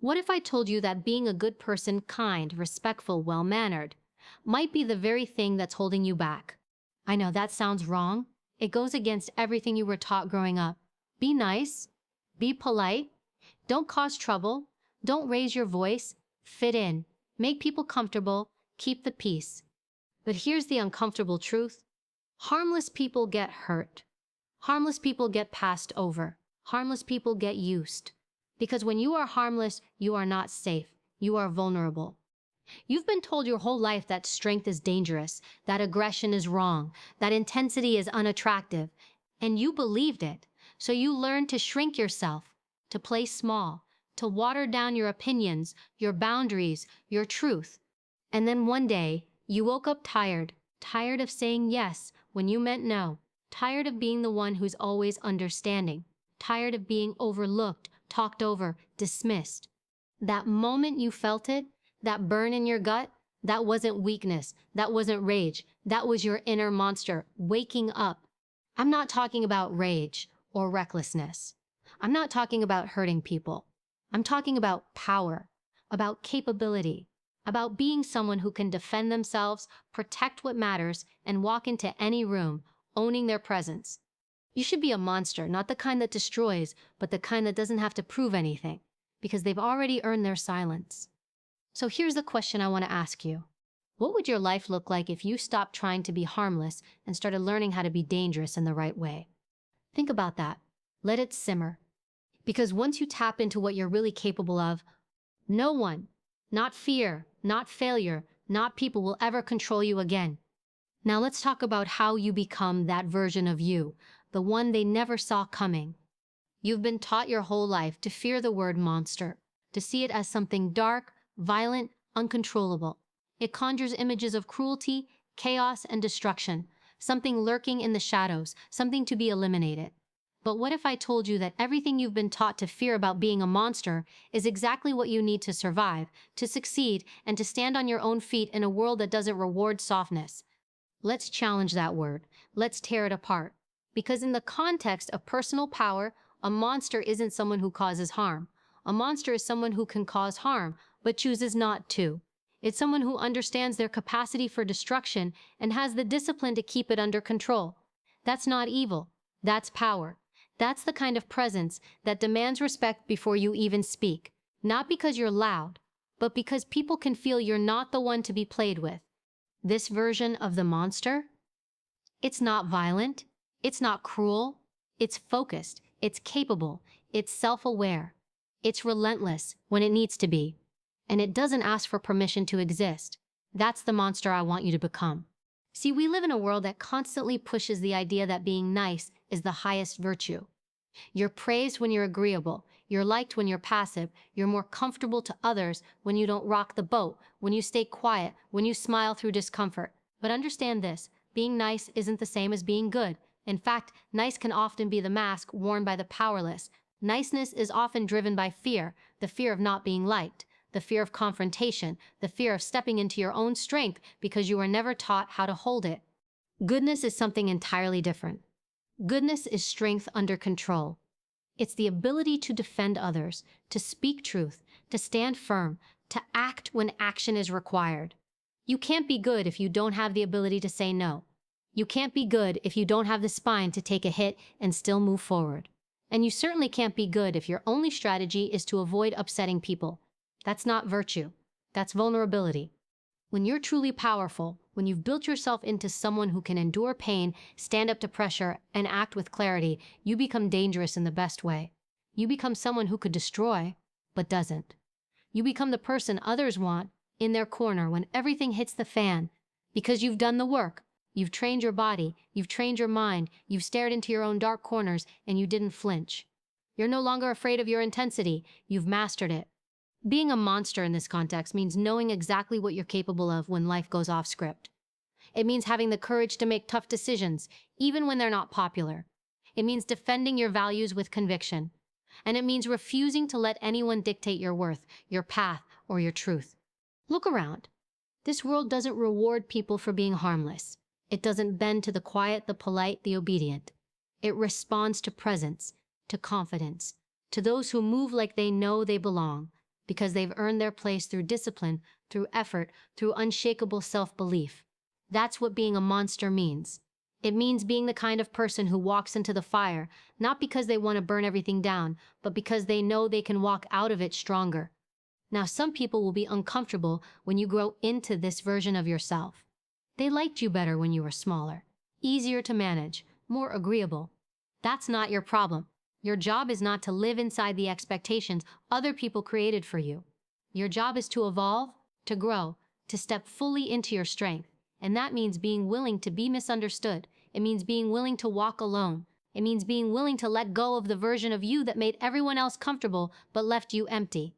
What if I told you that being a good person, kind, respectful, well-mannered, might be the very thing that's holding you back? I know that sounds wrong. It goes against everything you were taught growing up. Be nice, be polite, don't cause trouble, don't raise your voice, fit in, make people comfortable, keep the peace. But here's the uncomfortable truth. Harmless people get hurt. Harmless people get passed over. Harmless people get used. Because when you are harmless, you are not safe. You are vulnerable. You've been told your whole life that strength is dangerous, that aggression is wrong, that intensity is unattractive, and you believed it. So you learned to shrink yourself, to play small, to water down your opinions, your boundaries, your truth. And then one day, you woke up tired, tired of saying yes when you meant no, tired of being the one who's always understanding, tired of being overlooked, talked over, dismissed. That moment you felt it, that burn in your gut, that wasn't weakness, that wasn't rage, that was your inner monster waking up. I'm not talking about rage or recklessness. I'm not talking about hurting people. I'm talking about power, about capability, about being someone who can defend themselves, protect what matters, and walk into any room, owning their presence. You should be a monster, not the kind that destroys, but the kind that doesn't have to prove anything, because they've already earned their silence. So here's the question I want to ask you. What would your life look like if you stopped trying to be harmless and started learning how to be dangerous in the right way? Think about that. Let it simmer. Because once you tap into what you're really capable of, no one, not fear, not failure, not people will ever control you again. Now let's talk about how you become that version of you, the one they never saw coming. You've been taught your whole life to fear the word monster, to see it as something dark, violent, uncontrollable. It conjures images of cruelty, chaos, and destruction, something lurking in the shadows, something to be eliminated. But what if I told you that everything you've been taught to fear about being a monster is exactly what you need to survive, to succeed, and to stand on your own feet in a world that doesn't reward softness? Let's challenge that word. Let's tear it apart. Because in the context of personal power, a monster isn't someone who causes harm. A monster is someone who can cause harm, but chooses not to. It's someone who understands their capacity for destruction and has the discipline to keep it under control. That's not evil. That's power. That's the kind of presence that demands respect before you even speak. Not because you're loud, but because people can feel you're not the one to be played with. This version of the monster? It's not violent. It's not cruel. It's focused. It's capable. It's self-aware. It's relentless when it needs to be. And it doesn't ask for permission to exist. That's the monster I want you to become. See, we live in a world that constantly pushes the idea that being nice is the highest virtue. You're praised when you're agreeable. You're liked when you're passive. You're more comfortable to others when you don't rock the boat, when you stay quiet, when you smile through discomfort. But understand this, being nice isn't the same as being good. In fact, nice can often be the mask worn by the powerless. Niceness is often driven by fear, the fear of not being liked, the fear of confrontation, the fear of stepping into your own strength because you were never taught how to hold it. Goodness is something entirely different. Goodness is strength under control. It's the ability to defend others, to speak truth, to stand firm, to act when action is required. You can't be good if you don't have the ability to say no. You can't be good if you don't have the spine to take a hit and still move forward. And you certainly can't be good if your only strategy is to avoid upsetting people. That's not virtue. That's vulnerability. When you're truly powerful, when you've built yourself into someone who can endure pain, stand up to pressure, and act with clarity, you become dangerous in the best way. You become someone who could destroy, but doesn't. You become the person others want in their corner when everything hits the fan, because you've done the work. You've trained your body, you've trained your mind, you've stared into your own dark corners, and you didn't flinch. You're no longer afraid of your intensity, you've mastered it. Being a monster in this context means knowing exactly what you're capable of when life goes off script. It means having the courage to make tough decisions, even when they're not popular. It means defending your values with conviction. And it means refusing to let anyone dictate your worth, your path, or your truth. Look around. This world doesn't reward people for being harmless. It doesn't bend to the quiet, the polite, the obedient. It responds to presence, to confidence, to those who move like they know they belong. because they've earned their place through discipline, through effort, through unshakable self-belief. That's what being a monster means. It means being the kind of person who walks into the fire, not because they want to burn everything down, but because they know they can walk out of it stronger. Now, some people will be uncomfortable when you grow into this version of yourself. They liked you better when you were smaller, easier to manage, more agreeable. That's not your problem. Your job is not to live inside the expectations other people created for you. Your job is to evolve, to grow, to step fully into your strength. And that means being willing to be misunderstood. It means being willing to walk alone. It means being willing to let go of the version of you that made everyone else comfortable but left you empty.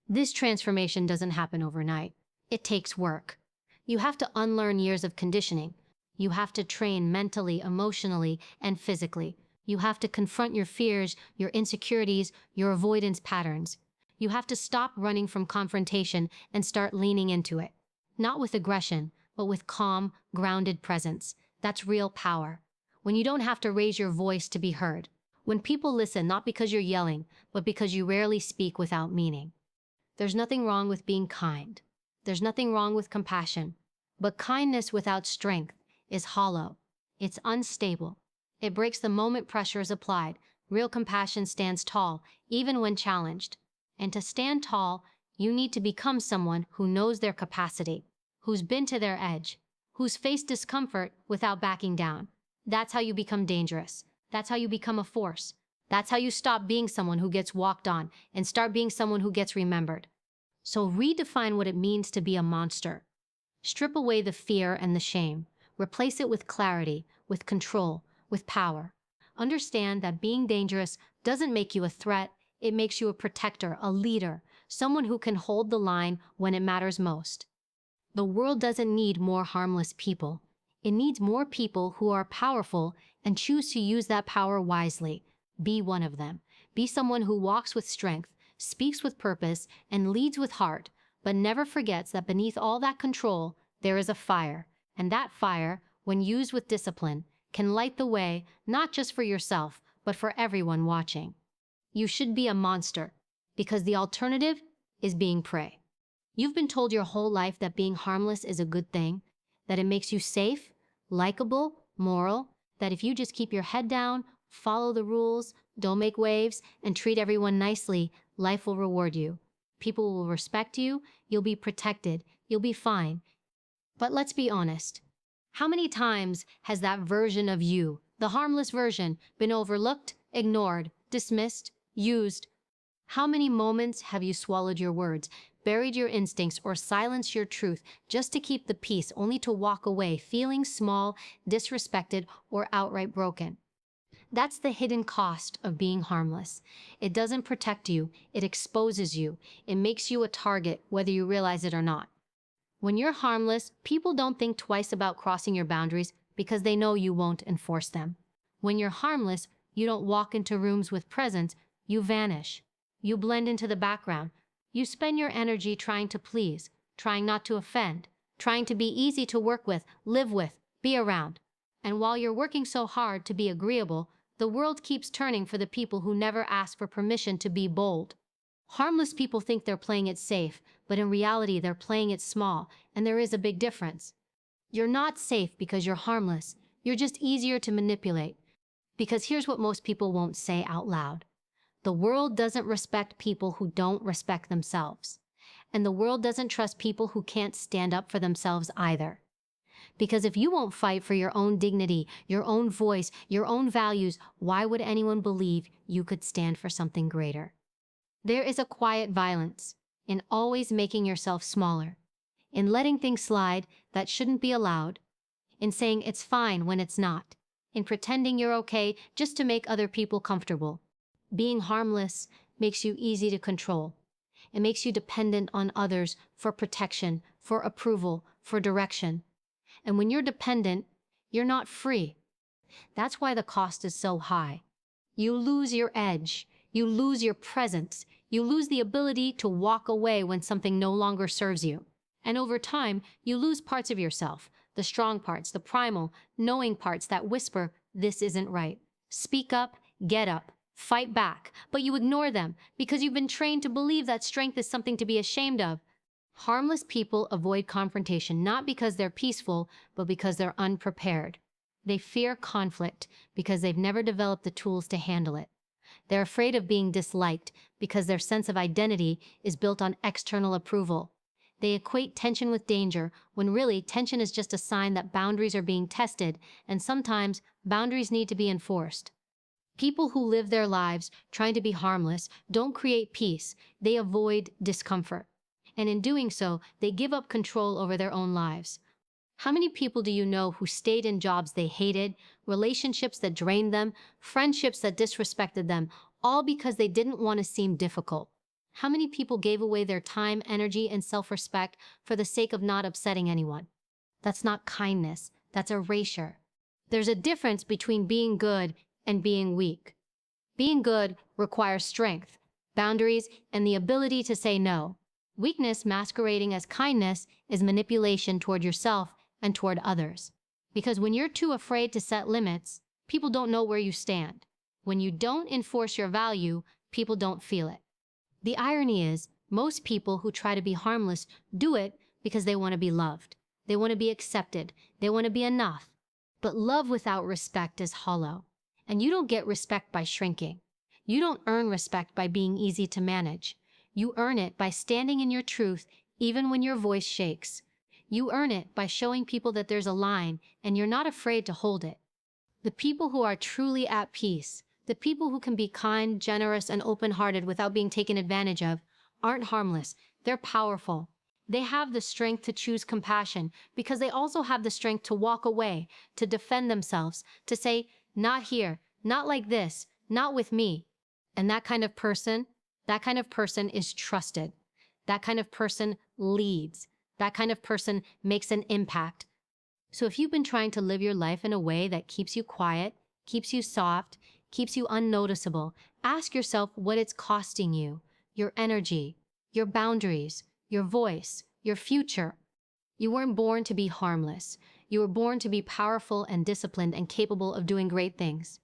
This transformation doesn't happen overnight. It takes work. You have to unlearn years of conditioning. You have to train mentally, emotionally, and physically. You have to confront your fears, your insecurities, your avoidance patterns. You have to stop running from confrontation and start leaning into it. Not with aggression, but with calm, grounded presence. That's real power. When you don't have to raise your voice to be heard. When people listen not because you're yelling, but because you rarely speak without meaning. There's nothing wrong with being kind. There's nothing wrong with compassion. But kindness without strength is hollow. It's unstable. It breaks the moment pressure is applied. Real compassion stands tall, even when challenged. And to stand tall, you need to become someone who knows their capacity, who's been to their edge, who's faced discomfort without backing down. That's how you become dangerous. That's how you become a force. That's how you stop being someone who gets walked on and start being someone who gets remembered. So redefine what it means to be a monster. Strip away the fear and the shame. Replace it with clarity, with control, with power. Understand that being dangerous doesn't make you a threat. It makes you a protector, a leader, someone who can hold the line when it matters most. The world doesn't need more harmless people. It needs more people who are powerful and choose to use that power wisely. Be one of them. Be someone who walks with strength, speaks with purpose, and leads with heart, but never forgets that beneath all that control, there is a fire. And that fire, when used with discipline, can light the way not just for yourself, but for everyone watching. You should be a monster, because the alternative is being prey. You've been told your whole life that being harmless is a good thing, that it makes you safe, likable, moral, that if you just keep your head down, follow the rules, don't make waves, and treat everyone nicely, life will reward you. People will respect you, you'll be protected, you'll be fine. But let's be honest. How many times has that version of you, the harmless version, been overlooked, ignored, dismissed, used? How many moments have you swallowed your words, buried your instincts, or silenced your truth just to keep the peace, only to walk away feeling small, disrespected, or outright broken? That's the hidden cost of being harmless. It doesn't protect you, it exposes you. It makes you a target, whether you realize it or not. When you're harmless, people don't think twice about crossing your boundaries because they know you won't enforce them. When you're harmless, you don't walk into rooms with presence, you vanish. You blend into the background. You spend your energy trying to please, trying not to offend, trying to be easy to work with, live with, be around. And while you're working so hard to be agreeable, the world keeps turning for the people who never ask for permission to be bold. Harmless people think they're playing it safe, but in reality they're playing it small, and there is a big difference. You're not safe because you're harmless. You're just easier to manipulate. Because here's what most people won't say out loud. The world doesn't respect people who don't respect themselves. And the world doesn't trust people who can't stand up for themselves either. Because if you won't fight for your own dignity, your own voice, your own values, why would anyone believe you could stand for something greater? There is a quiet violence in always making yourself smaller, in letting things slide that shouldn't be allowed, in saying it's fine when it's not, in pretending you're okay just to make other people comfortable. Being harmless makes you easy to control. It makes you dependent on others for protection, for approval, for direction. And when you're dependent, you're not free. That's why the cost is so high. You lose your edge. You lose your presence. You lose the ability to walk away when something no longer serves you. And over time, you lose parts of yourself, the strong parts, the primal, knowing parts that whisper, this isn't right. Speak up, get up, fight back, but you ignore them because you've been trained to believe that strength is something to be ashamed of. Harmless people avoid confrontation not because they're peaceful, but because they're unprepared. They fear conflict because they've never developed the tools to handle it. They're afraid of being disliked because their sense of identity is built on external approval. They equate tension with danger when really tension is just a sign that boundaries are being tested, and sometimes boundaries need to be enforced. People who live their lives trying to be harmless don't create peace, they avoid discomfort. And in doing so, they give up control over their own lives. How many people do you know who stayed in jobs they hated, relationships that drained them, friendships that disrespected them, all because they didn't want to seem difficult? How many people gave away their time, energy, and self-respect for the sake of not upsetting anyone? That's not kindness, that's erasure. There's a difference between being good and being weak. Being good requires strength, boundaries, and the ability to say no. Weakness masquerading as kindness is manipulation toward yourself and toward others. Because when you're too afraid to set limits, people don't know where you stand. When you don't enforce your value, people don't feel it. The irony is, most people who try to be harmless do it because they want to be loved. They want to be accepted. They want to be enough. But love without respect is hollow. And you don't get respect by shrinking. You don't earn respect by being easy to manage. You earn it by standing in your truth even when your voice shakes. You earn it by showing people that there's a line and you're not afraid to hold it. The people who are truly at peace, the people who can be kind, generous, and open-hearted without being taken advantage of, aren't harmless. They're powerful. They have the strength to choose compassion because they also have the strength to walk away, to defend themselves, to say, not here, not like this, not with me. And that kind of person is trusted. That kind of person leads. That kind of person makes an impact. So if you've been trying to live your life in a way that keeps you quiet, keeps you soft, keeps you unnoticeable, ask yourself what it's costing you, your energy, your boundaries, your voice, your future. You weren't born to be harmless. You were born to be powerful and disciplined and capable of doing great things.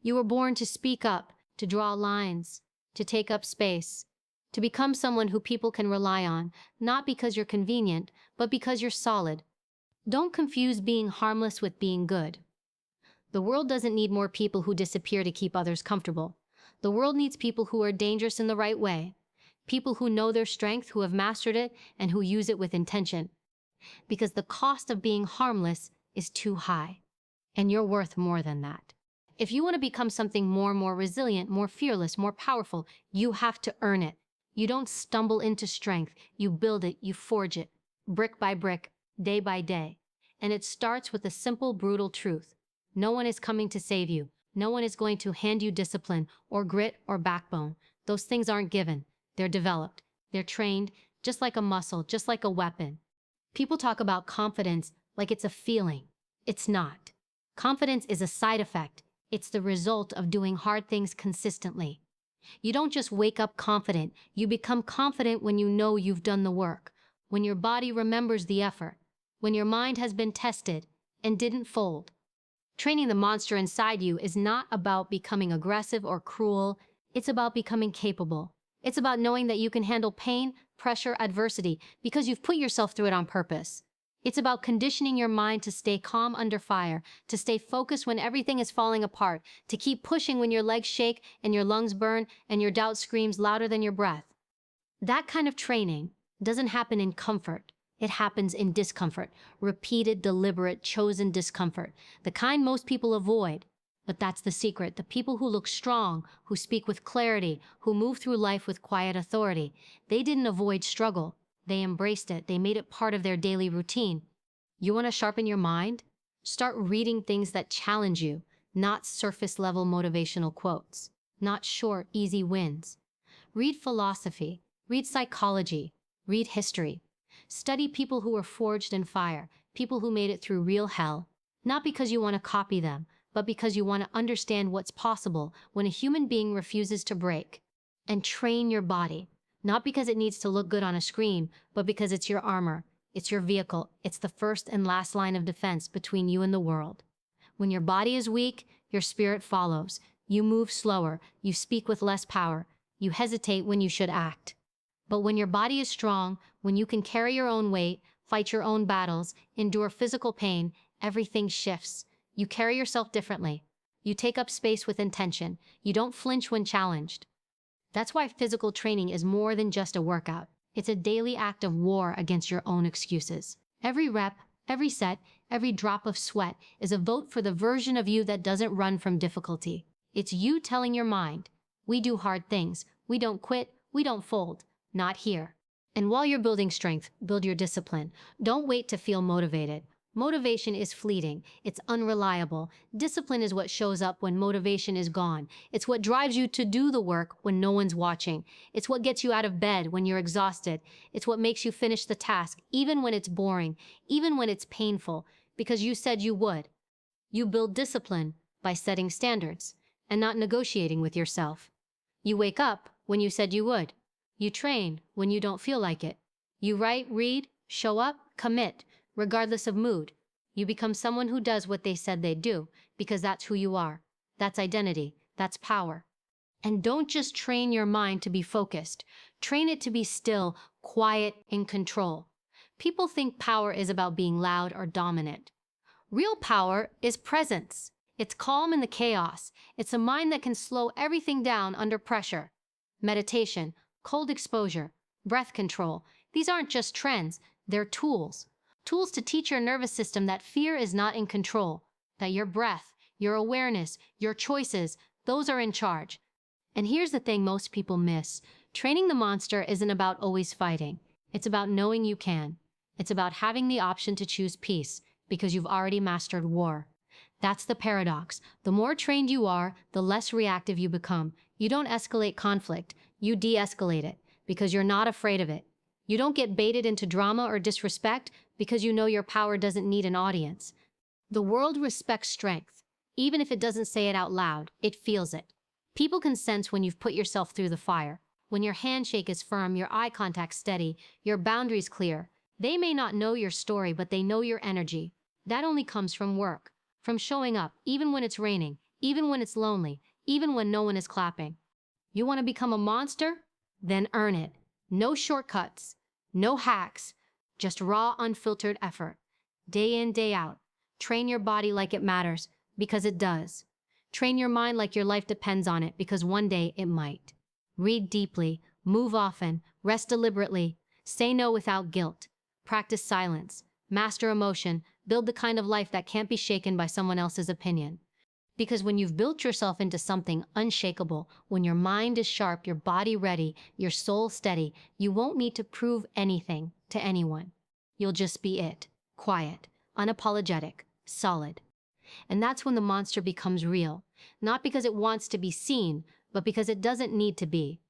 You were born to speak up, to draw lines, to take up space, to become someone who people can rely on, not because you're convenient, but because you're solid. Don't confuse being harmless with being good. The world doesn't need more people who disappear to keep others comfortable. The world needs people who are dangerous in the right way, people who know their strength, who have mastered it, and who use it with intention. Because the cost of being harmless is too high, and you're worth more than that. If you want to become something more resilient, more fearless, more powerful, you have to earn it. You don't stumble into strength. You build it, you forge it, brick by brick, day by day. And it starts with a simple, brutal truth. No one is coming to save you. No one is going to hand you discipline or grit or backbone. Those things aren't given. They're developed. They're trained, just like a muscle, just like a weapon. People talk about confidence like it's a feeling. It's not. Confidence is a side effect. It's the result of doing hard things consistently. You don't just wake up confident. You become confident when you know you've done the work, when your body remembers the effort, when your mind has been tested and didn't fold. Training the monster inside you is not about becoming aggressive or cruel. It's about becoming capable. It's about knowing that you can handle pain, pressure, adversity because you've put yourself through it on purpose. It's about conditioning your mind to stay calm under fire, to stay focused when everything is falling apart, to keep pushing when your legs shake and your lungs burn and your doubt screams louder than your breath. That kind of training doesn't happen in comfort. It happens in discomfort, repeated, deliberate, chosen discomfort, the kind most people avoid. But that's the secret. The people who look strong, who speak with clarity, who move through life with quiet authority, they didn't avoid struggle. They embraced it. They made it part of their daily routine. You want to sharpen your mind? Start reading things that challenge you, not surface-level motivational quotes, not short, easy wins. Read philosophy, read psychology, read history. Study people who were forged in fire, people who made it through real hell, not because you want to copy them, but because you want to understand what's possible when a human being refuses to break. And train your body, not because it needs to look good on a screen, but because it's your armor, it's your vehicle, it's the first and last line of defense between you and the world. When your body is weak, your spirit follows. You move slower, you speak with less power, you hesitate when you should act. But when your body is strong, when you can carry your own weight, fight your own battles, endure physical pain, everything shifts. You carry yourself differently. You take up space with intention. You don't flinch when challenged. That's why physical training is more than just a workout. It's a daily act of war against your own excuses. Every rep, every set, every drop of sweat is a vote for the version of you that doesn't run from difficulty. It's you telling your mind, we do hard things, we don't quit, we don't fold, not here. And while you're building strength, build your discipline. Don't wait to feel motivated. Motivation is fleeting. It's unreliable. Discipline is what shows up when motivation is gone. It's what drives you to do the work when no one's watching. It's what gets you out of bed when you're exhausted. It's what makes you finish the task, even when it's boring, even when it's painful, because you said you would. You build discipline by setting standards and not negotiating with yourself. You wake up when you said you would. You train when you don't feel like it. You write, read, show up, commit, regardless of mood. You become someone who does what they said they'd do, because that's who you are. That's identity. That's power. And don't just train your mind to be focused. Train it to be still, quiet, in control. People think power is about being loud or dominant. Real power is presence. It's calm in the chaos. It's a mind that can slow everything down under pressure. Meditation, cold exposure, breath control. These aren't just trends, they're tools. Tools to teach your nervous system that fear is not in control, that your breath, your awareness, your choices, those are in charge. And here's the thing most people miss. Training the monster isn't about always fighting. It's about knowing you can. It's about having the option to choose peace, because you've already mastered war. That's the paradox. The more trained you are, the less reactive you become. You don't escalate conflict, you de-escalate it, because you're not afraid of it. You don't get baited into drama or disrespect because you know your power doesn't need an audience. The world respects strength. Even if it doesn't say it out loud, it feels it. People can sense when you've put yourself through the fire. When your handshake is firm, your eye contact steady, your boundaries clear. They may not know your story, but they know your energy. That only comes from work, from showing up, even when it's raining, even when it's lonely, even when no one is clapping. You want to become a monster? Then earn it. No shortcuts, no hacks, just raw, unfiltered effort. Day in, day out. Train your body like it matters, because it does. Train your mind like your life depends on it, because one day it might. Read deeply, move often, rest deliberately, say no without guilt, practice silence, master emotion, build the kind of life that can't be shaken by someone else's opinion. Because when you've built yourself into something unshakable, when your mind is sharp, your body ready, your soul steady, you won't need to prove anything to anyone. You'll just be it, quiet, unapologetic, solid. And that's when the monster becomes real, not because it wants to be seen, but because it doesn't need to be.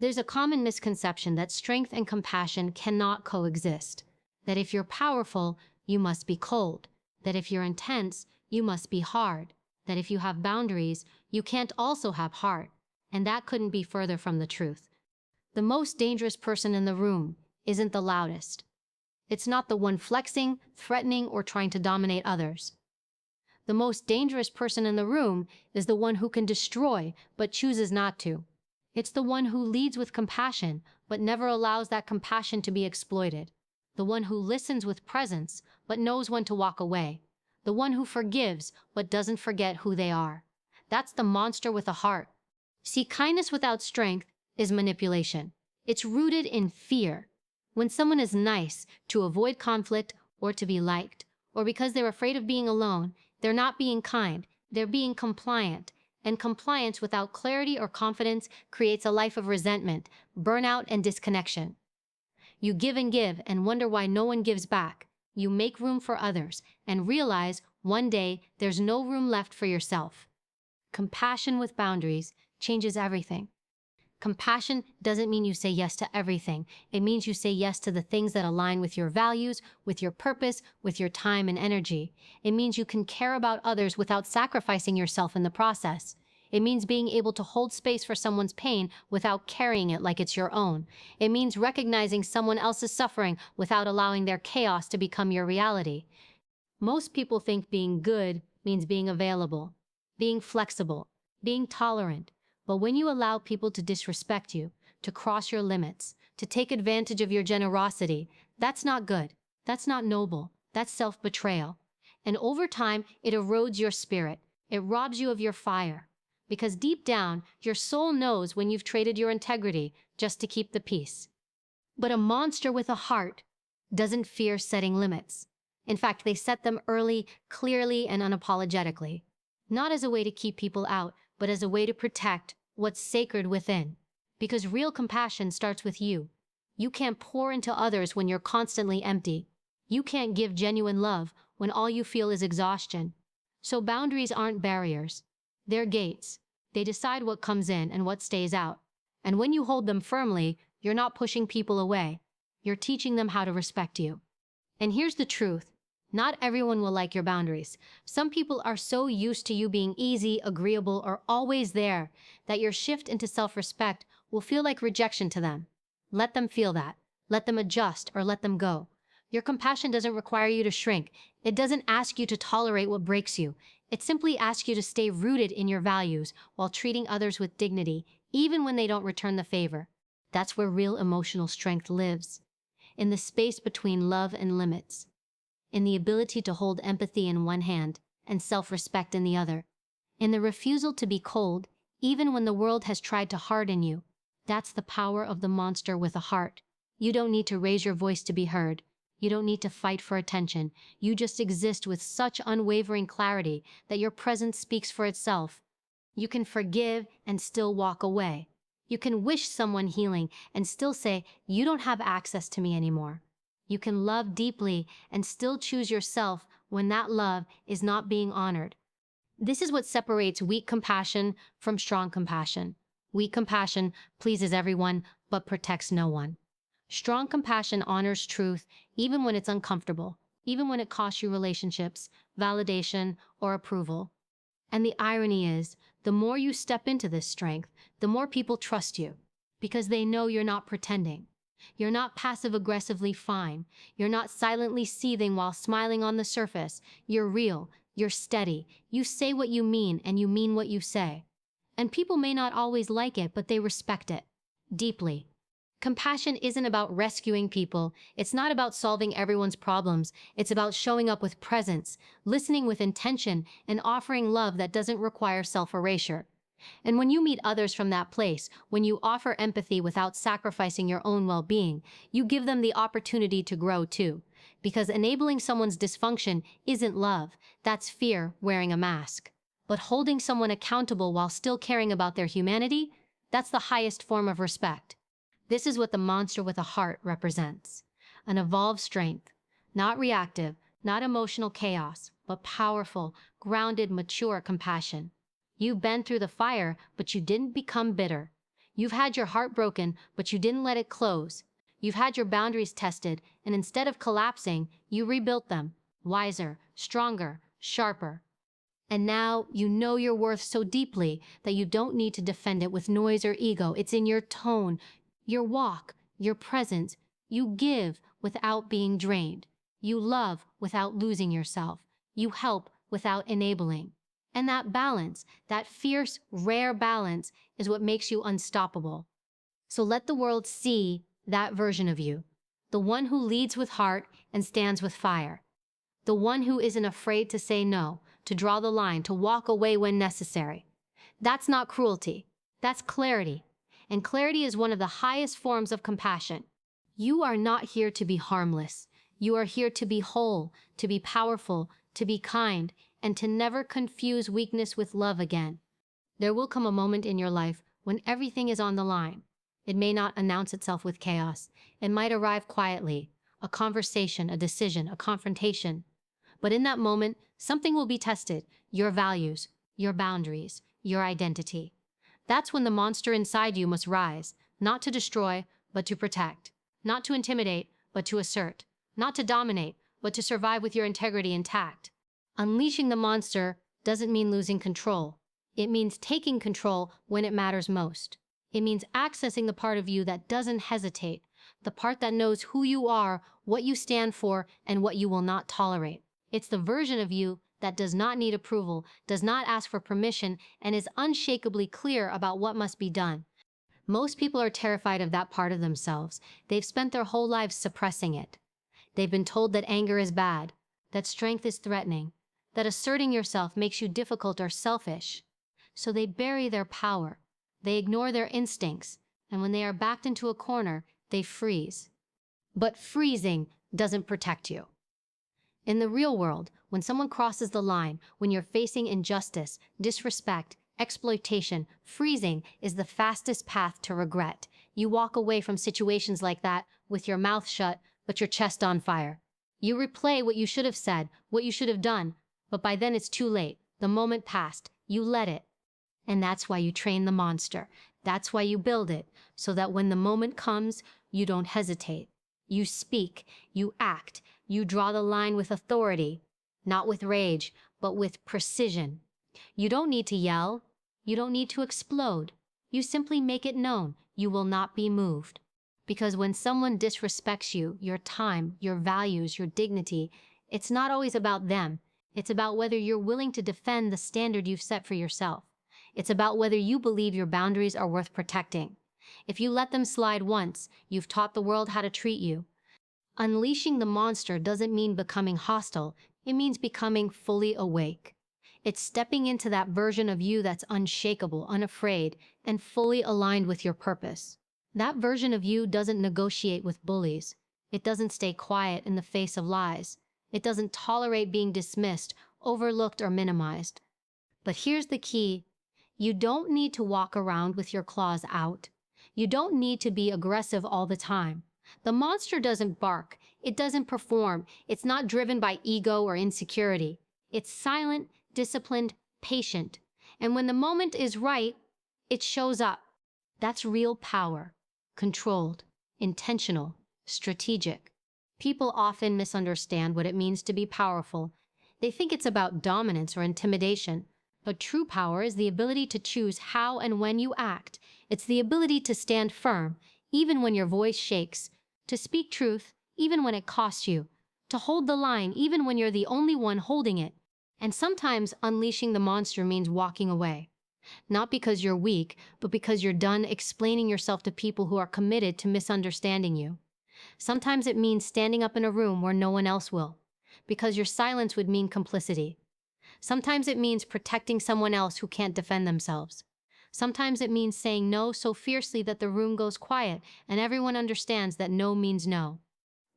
There's a common misconception that strength and compassion cannot coexist, that if you're powerful, you must be cold, that if you're intense, you must be hard, that if you have boundaries, you can't also have heart, and that couldn't be further from the truth. The most dangerous person in the room isn't the loudest. It's not the one flexing, threatening, or trying to dominate others. The most dangerous person in the room is the one who can destroy, but chooses not to. It's the one who leads with compassion, but never allows that compassion to be exploited. The one who listens with presence, but knows when to walk away. The one who forgives, but doesn't forget who they are. That's the monster with a heart. See, kindness without strength is manipulation. It's rooted in fear. When someone is nice to avoid conflict or to be liked, or because they're afraid of being alone, they're not being kind, they're being compliant. And compliance without clarity or confidence creates a life of resentment, burnout, and disconnection. You give and wonder why no one gives back. You make room for others and realize one day there's no room left for yourself. Compassion with boundaries changes everything. Compassion doesn't mean you say yes to everything. It means you say yes to the things that align with your values, with your purpose, with your time and energy. It means you can care about others without sacrificing yourself in the process. It means being able to hold space for someone's pain without carrying it like it's your own. It means recognizing someone else's suffering without allowing their chaos to become your reality. Most people think being good means being available, being flexible, being tolerant. But when you allow people to disrespect you, to cross your limits, to take advantage of your generosity, that's not good. That's not noble. That's self-betrayal. And over time, it erodes your spirit. It robs you of your fire. Because deep down, your soul knows when you've traded your integrity just to keep the peace. But a monster with a heart doesn't fear setting limits. In fact, they set them early, clearly, and unapologetically. Not as a way to keep people out, but as a way to protect what's sacred within. Because real compassion starts with you. You can't pour into others when you're constantly empty. You can't give genuine love when all you feel is exhaustion. So boundaries aren't barriers. They're gates. They decide what comes in and what stays out. And when you hold them firmly, you're not pushing people away. You're teaching them how to respect you. And here's the truth. Not everyone will like your boundaries. Some people are so used to you being easy, agreeable, or always there that your shift into self-respect will feel like rejection to them. Let them feel that. Let them adjust or let them go. Your compassion doesn't require you to shrink. It doesn't ask you to tolerate what breaks you. It simply asks you to stay rooted in your values while treating others with dignity, even when they don't return the favor. That's where real emotional strength lives. In the space between love and limits. In the ability to hold empathy in one hand and self-respect in the other. In the refusal to be cold, even when the world has tried to harden you. That's the power of the monster with a heart. You don't need to raise your voice to be heard. You don't need to fight for attention. You just exist with such unwavering clarity that your presence speaks for itself. You can forgive and still walk away. You can wish someone healing and still say, you don't have access to me anymore. You can love deeply and still choose yourself when that love is not being honored. This is what separates weak compassion from strong compassion. Weak compassion pleases everyone but protects no one. Strong compassion honors truth even when it's uncomfortable, even when it costs you relationships, validation, or approval. And the irony is, the more you step into this strength, the more people trust you, because they know you're not pretending. You're not passive-aggressively fine. You're not silently seething while smiling on the surface. You're real. You're steady. You say what you mean, and you mean what you say. And people may not always like it, but they respect it. Deeply. Compassion isn't about rescuing people. It's not about solving everyone's problems. It's about showing up with presence, listening with intention, and offering love that doesn't require self-erasure. And when you meet others from that place, when you offer empathy without sacrificing your own well-being, you give them the opportunity to grow too. Because enabling someone's dysfunction isn't love, that's fear wearing a mask. But holding someone accountable while still caring about their humanity, that's the highest form of respect. This is what the monster with a heart represents. An evolved strength, not reactive, not emotional chaos, but powerful, grounded, mature compassion. You've been through the fire, but you didn't become bitter. You've had your heart broken, but you didn't let it close. You've had your boundaries tested, and instead of collapsing, you rebuilt them, wiser, stronger, sharper. And now you know your worth so deeply that you don't need to defend it with noise or ego. It's in your tone, your walk, your presence. You give without being drained. You love without losing yourself. You help without enabling. And that balance, that fierce, rare balance, is what makes you unstoppable. So let the world see that version of you. The one who leads with heart and stands with fire. The one who isn't afraid to say no, to draw the line, to walk away when necessary. That's not cruelty. That's clarity. And clarity is one of the highest forms of compassion. You are not here to be harmless. You are here to be whole, to be powerful, to be kind, and to never confuse weakness with love again. There will come a moment in your life when everything is on the line. It may not announce itself with chaos. It might arrive quietly, a conversation, a decision, a confrontation. But in that moment, something will be tested, your values, your boundaries, your identity. That's when the monster inside you must rise, not to destroy, but to protect, not to intimidate, but to assert, not to dominate, but to survive with your integrity intact. Unleashing the monster doesn't mean losing control. It means taking control when it matters most. It means accessing the part of you that doesn't hesitate, the part that knows who you are, what you stand for, and what you will not tolerate. It's the version of you that does not need approval, does not ask for permission, and is unshakably clear about what must be done. Most people are terrified of that part of themselves. They've spent their whole lives suppressing it. They've been told that anger is bad, that strength is threatening, that asserting yourself makes you difficult or selfish. So they bury their power. They ignore their instincts, and when they are backed into a corner, they freeze. But freezing doesn't protect you. In the real world, when someone crosses the line, when you're facing injustice, disrespect, exploitation, freezing is the fastest path to regret. You walk away from situations like that with your mouth shut, but your chest on fire. You replay what you should have said, what you should have done, but by then it's too late. The moment passed. You let it. And that's why you train the monster. That's why you build it, so that when the moment comes, you don't hesitate. You speak, you act, you draw the line with authority, not with rage, but with precision. You don't need to yell. You don't need to explode. You simply make it known you will not be moved. Because when someone disrespects you, your time, your values, your dignity, it's not always about them. It's about whether you're willing to defend the standard you've set for yourself. It's about whether you believe your boundaries are worth protecting. If you let them slide once, you've taught the world how to treat you. Unleashing the monster doesn't mean becoming hostile. It means becoming fully awake. It's stepping into that version of you that's unshakable, unafraid, and fully aligned with your purpose. That version of you doesn't negotiate with bullies. It doesn't stay quiet in the face of lies. It doesn't tolerate being dismissed, overlooked, or minimized. But here's the key. You don't need to walk around with your claws out. You don't need to be aggressive all the time. The monster doesn't bark. It doesn't perform. It's not driven by ego or insecurity. It's silent, disciplined, patient. And when the moment is right, it shows up. That's real power. Controlled, intentional, strategic. People often misunderstand what it means to be powerful. They think it's about dominance or intimidation. But true power is the ability to choose how and when you act. It's the ability to stand firm, even when your voice shakes, to speak truth, even when it costs you, to hold the line, even when you're the only one holding it. And sometimes unleashing the monster means walking away. Not because you're weak, but because you're done explaining yourself to people who are committed to misunderstanding you. Sometimes it means standing up in a room where no one else will, because your silence would mean complicity. Sometimes it means protecting someone else who can't defend themselves. Sometimes it means saying no so fiercely that the room goes quiet and everyone understands that no means no.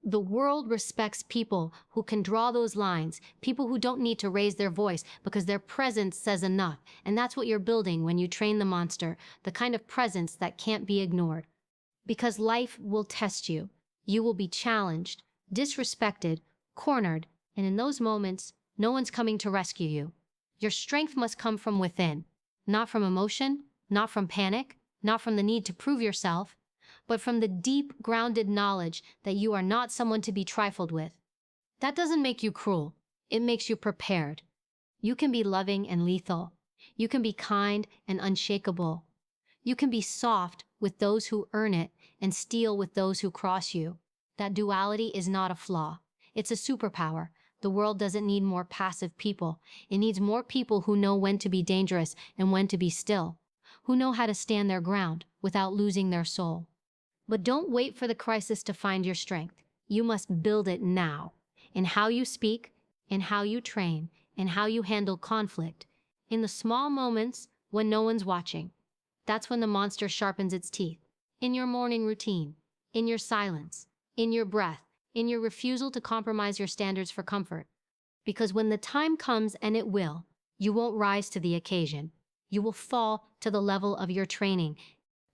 The world respects people who can draw those lines, people who don't need to raise their voice because their presence says enough. And that's what you're building when you train the monster, the kind of presence that can't be ignored. Because life will test you. You will be challenged, disrespected, cornered, and in those moments, no one's coming to rescue you. Your strength must come from within, not from emotion, not from panic, not from the need to prove yourself, but from the deep, grounded knowledge that you are not someone to be trifled with. That doesn't make you cruel. It makes you prepared. You can be loving and lethal. You can be kind and unshakable. You can be soft with those who earn it and steel with those who cross you. That duality is not a flaw. It's a superpower. The world doesn't need more passive people. It needs more people who know when to be dangerous and when to be still, who know how to stand their ground without losing their soul. But don't wait for the crisis to find your strength. You must build it now, in how you speak, in how you train, in how you handle conflict, in the small moments when no one's watching. That's when the monster sharpens its teeth, in your morning routine, in your silence, in your breath, in your refusal to compromise your standards for comfort. Because when the time comes, and it will, you won't rise to the occasion. You will fall to the level of your training.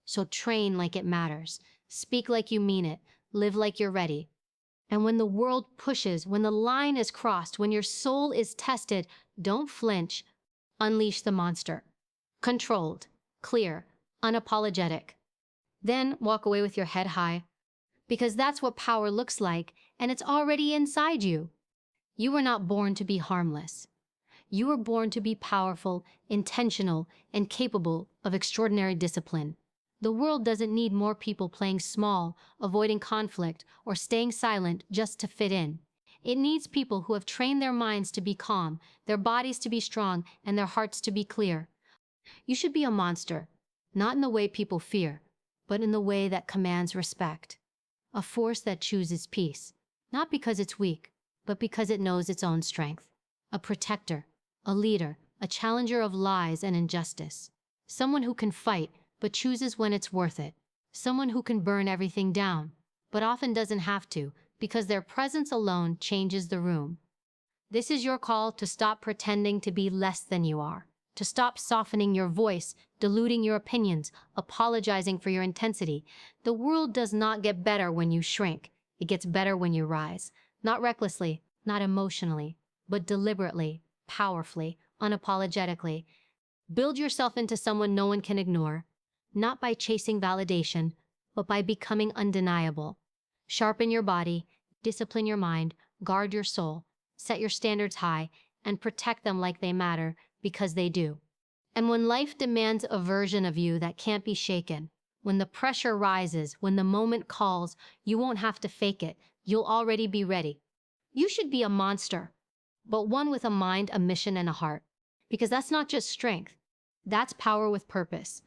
So train like it matters. Speak like you mean it. Live like you're ready. And when the world pushes, when the line is crossed, when your soul is tested, don't flinch. Unleash the monster. Controlled, clear, unapologetic. Then walk away with your head high. Because that's what power looks like, and it's already inside you. You were not born to be harmless. You were born to be powerful, intentional, and capable of extraordinary discipline. The world doesn't need more people playing small, avoiding conflict, or staying silent just to fit in. It needs people who have trained their minds to be calm, their bodies to be strong, and their hearts to be clear. You should be a monster, not in the way people fear, but in the way that commands respect. A force that chooses peace, not because it's weak, but because it knows its own strength. A protector, a leader, a challenger of lies and injustice. Someone who can fight, but chooses when it's worth it. Someone who can burn everything down, but often doesn't have to, because their presence alone changes the room. This is your call to stop pretending to be less than you are, to stop softening your voice, diluting your opinions, apologizing for your intensity. The world does not get better when you shrink. It gets better when you rise. Not recklessly, not emotionally, but deliberately, powerfully, unapologetically. Build yourself into someone no one can ignore, not by chasing validation, but by becoming undeniable. Sharpen your body, discipline your mind, guard your soul, set your standards high, and protect them like they matter, because they do. And when life demands a version of you that can't be shaken, when the pressure rises, when the moment calls, you won't have to fake it. You'll already be ready. You should be a monster, but one with a mind, a mission, and a heart. Because that's not just strength. That's power with purpose.